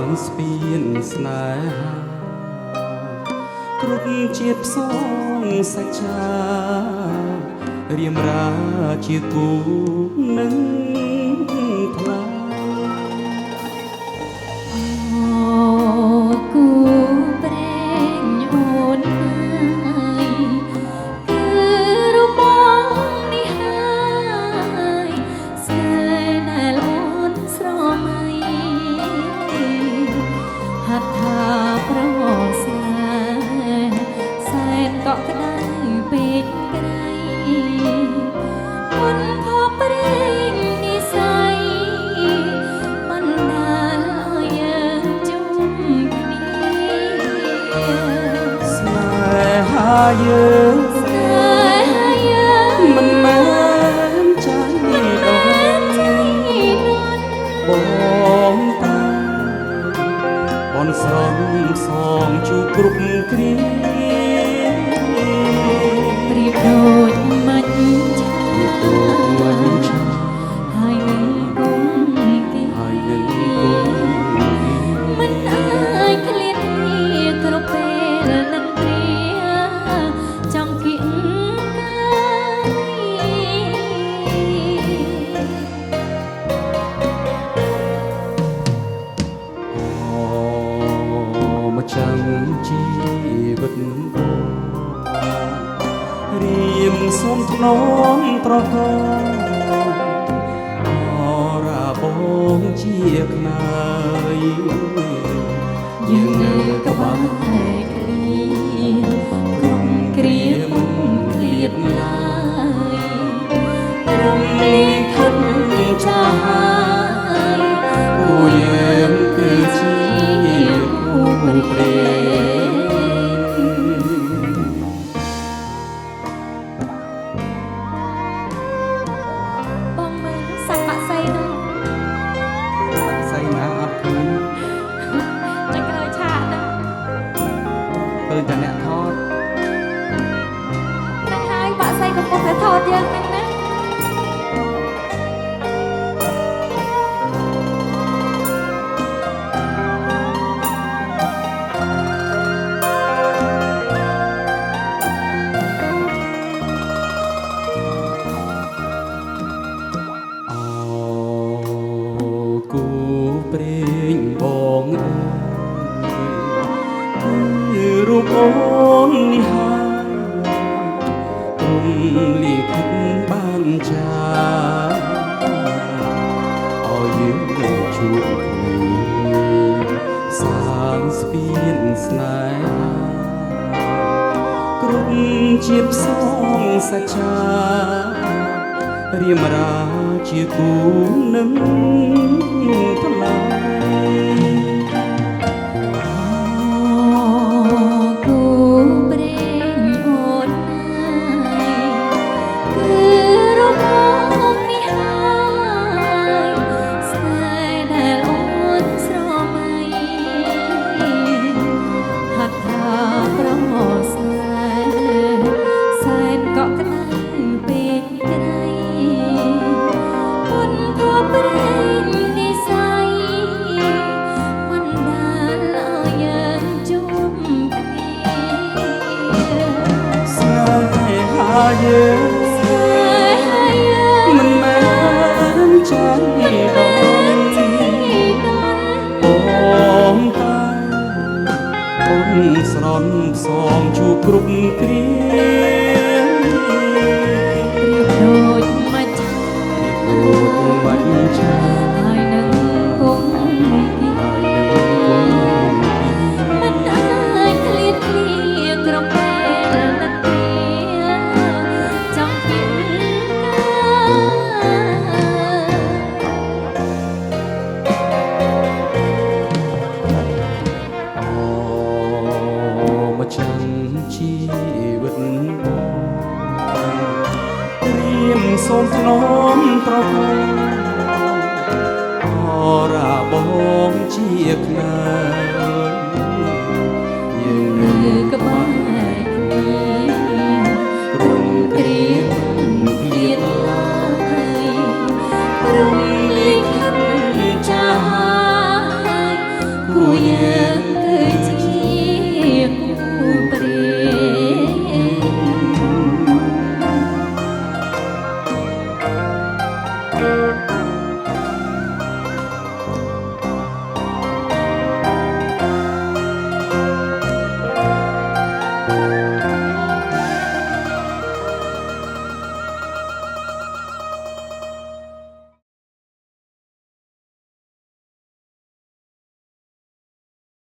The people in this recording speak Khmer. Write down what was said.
ងស្ពានស្នេហាគ្រប់ជាតិផ្សងសច្ចារៀមរាជាគូនឹងថ្លាគូប្រេងអូនហើយគឺរូបបងនេះហើយស្នេហ៍ដែលអូនស្រមៃហត្ថាប្រស្នេហ៍សែនកក់ក្ដៅពេកក្រៃមុនភពព្រេងនិស័យបណ្ដាលឲ្យយើងជុំគ្នាស្នេហាយើងមិនមែនចាញ់បងតាបនស្រន់សងជួបគ្រប់គ្រាប្រៀបដូចមាច់ឆាហើយនឹងគុំទីមិនអាចឃ្លាតគ្នាគ្រប់ពេលនឹងព្រាចង់គៀងមកចាំជីវិតរៀមសុំធ្នមប្រកអរាបងជាខ្នើយយើងនៅក្បែរគ្នាក្រុមគ្រាមិនឃ្លាតឡើយរំលីខិតចាស់គូយើងគឺជាគូព្រេងបងមើលសាក់បាក់សៃនោះសៃណាអត់ឃើញនៅក្រោយឆាកនោះឃើញតែអ្នកថតនឹងហើយបាក់សៃកំពុងតែថតយើងហ្នឹងណាគូព្រេងបងអើយគឺរូបអូននេះហើយព្រមលីខិតបានចាឲ្យយើងនឹងជួបគ្នាសាងស្ពានស្នេហាគ្រប់ជាតិផ្សងសច្ចារៀមរាជាគូនឹងថ្លៃគូប្រេងអូនហើយគឺរូបបងនេះហើយស្នេហ៍ដែលអូនស្រមៃហត្ថាប្រស្នេហ៍សែនកក់ក្ដៅពេកក្រៃមុនភពព្រេងនិស័យបណ្ដាលឲ្យយើងជុំគ្នាស្នេហាយើងមិនមែនចាញ់បងតាអូនស្រន់ផ្សងជួបគ្រប់គ្រាប្រៀបដូចមាច់ឆាហើយនឹងគុំទីមិនអាចឃ្លាតគ្នាគ្រប់ពេលនឹងព្រាចង់គៀងមកចាំជីវិតរៀមសូមធ្នមប្រកអរាបងជាខ្នើយយើងនៅក្បែរគ្នាក្រុមគ្រាមិនឃ្លាតឡើយរំលីខិតចាស់ ยื